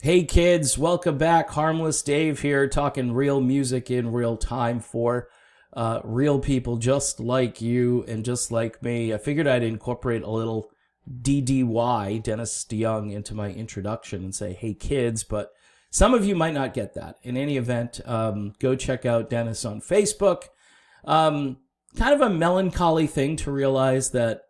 Hey kids, welcome back. Harmless Dave here, talking real music in real time for real people just like you and just like me. I figured I'd incorporate a little DDY, Dennis DeYoung, into my introduction and say, hey kids, but some of you might not get that. In any event, go check out Dennis on Facebook. Kind of a melancholy thing to realize that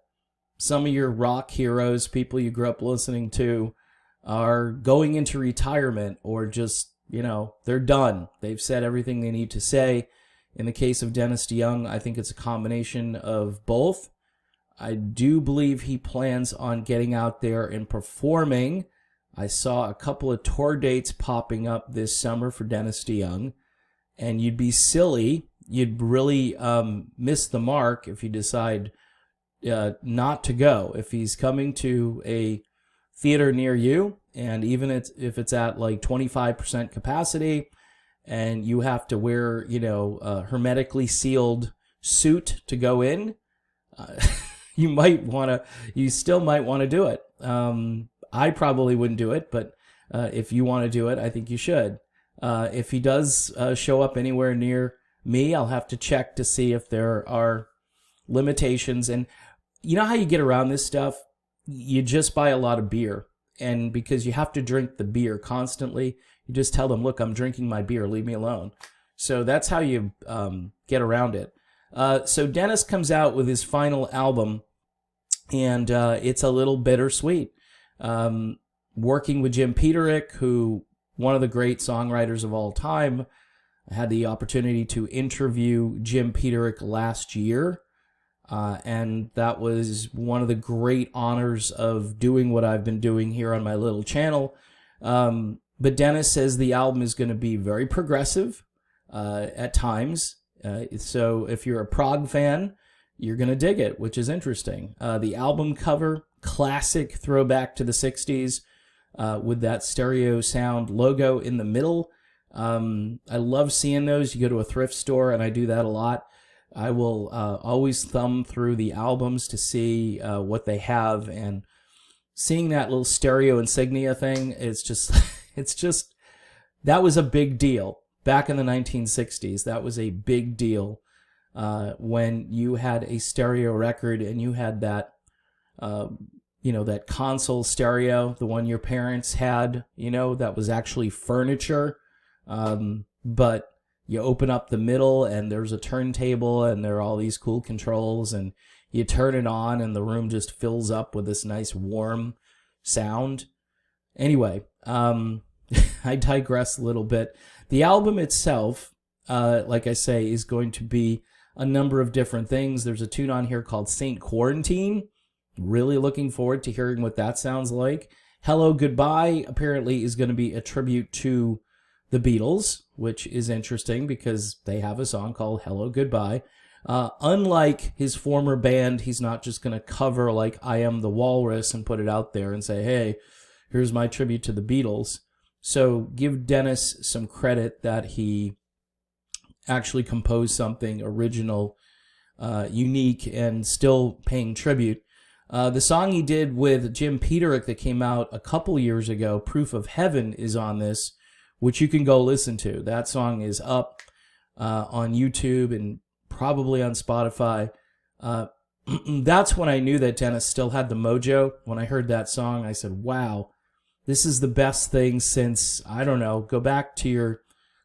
some of your rock heroes, people you grew up listening to, are going into retirement or just, they're done. They've said everything they need to say. In the case of Dennis DeYoung, I think it's a combination of both. I do believe he plans on getting out there and performing. I saw a couple of tour dates popping up this summer for Dennis DeYoung, and you'd be silly. You'd really miss the mark if you decide not to go. If he's coming to a theater near you, and even if it's at like 25% capacity and you have to wear, a hermetically sealed suit to go in, you still might want to do it. I probably wouldn't do it, but if you want to do it, I think you should. If he does show up anywhere near me, I'll have to check to see if there are limitations. And you know how you get around this stuff? You just buy a lot of beer. And because you have to drink the beer constantly, you just tell them, look, I'm drinking my beer, leave me alone. So that's how you get around it. So Dennis comes out with his final album, and it's a little bittersweet. Working with Jim Peterick, who one of the great songwriters of all time. I had the opportunity to interview Jim Peterick last year. And that was one of the great honors of doing what I've been doing here on my little channel. But Dennis says the album is going to be very progressive at times. So if you're a prog fan, you're going to dig it, which is interesting. The album cover, classic throwback to the 60s with that stereo sound logo in the middle. I love seeing those. You go to a thrift store, and I do that a lot. I will always thumb through the albums to see what they have, and seeing that little stereo insignia thing, it's just, that was a big deal. Back in the 1960s, that was a big deal when you had a stereo record and you had that, that console stereo, the one your parents had, that was actually furniture, but you open up the middle and there's a turntable and there are all these cool controls, and you turn it on and the room just fills up with this nice warm sound. Anyway, I digress a little bit. The album itself, like I say, is going to be a number of different things. There's a tune on here called Saint Quarantine. Really looking forward to hearing what that sounds like. Hello Goodbye apparently is going to be a tribute to the Beatles, which is interesting because they have a song called Hello Goodbye. Unlike his former band, he's not just going to cover like I Am the Walrus and put it out there and say, hey, here's my tribute to the Beatles. So give Dennis some credit that he actually composed something original, unique, and still paying tribute. The song he did with Jim Peterick that came out a couple years ago, Proof of Heaven, is on this, which you can go listen to. That song is up on YouTube and probably on Spotify. That's when I knew that Dennis still had the mojo. When I heard that song, I said, wow, this is the best thing since, I don't know, go back to your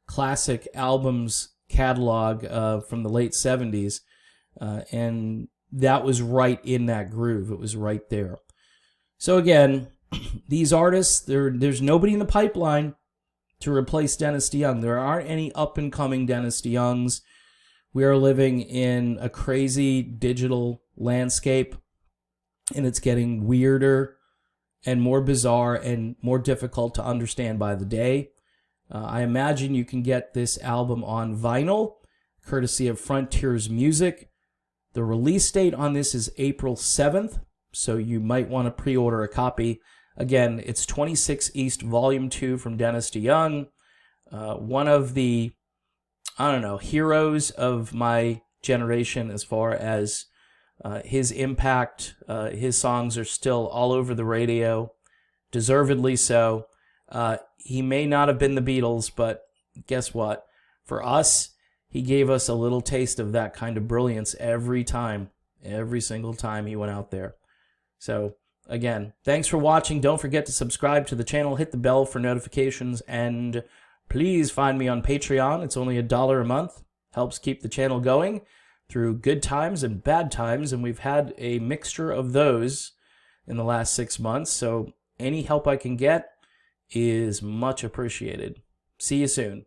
classic albums catalog from the late 70s. And that was right in that groove. It was right there. So again, these artists, there's nobody in the pipeline to replace Dennis DeYoung. There aren't any up-and-coming Dennis DeYoungs. We are living in a crazy digital landscape, and it's getting weirder and more bizarre and more difficult to understand by the day. I imagine you can get this album on vinyl, courtesy of Frontiers Music. The release date on this is April 7th, so you might want to pre-order a copy. Again, it's 26 East Volume 2 from Dennis DeYoung, one of the, heroes of my generation as far as his impact. His songs are still all over the radio, deservedly so. He may not have been the Beatles, but guess what? For us, he gave us a little taste of that kind of brilliance every single time he went out there. So, again, thanks for watching. Don't forget to subscribe to the channel, hit the bell for notifications, and please find me on Patreon. It's only $1 a month. Helps keep the channel going through good times and bad times, and we've had a mixture of those in the last 6 months, so any help I can get is much appreciated. See you soon.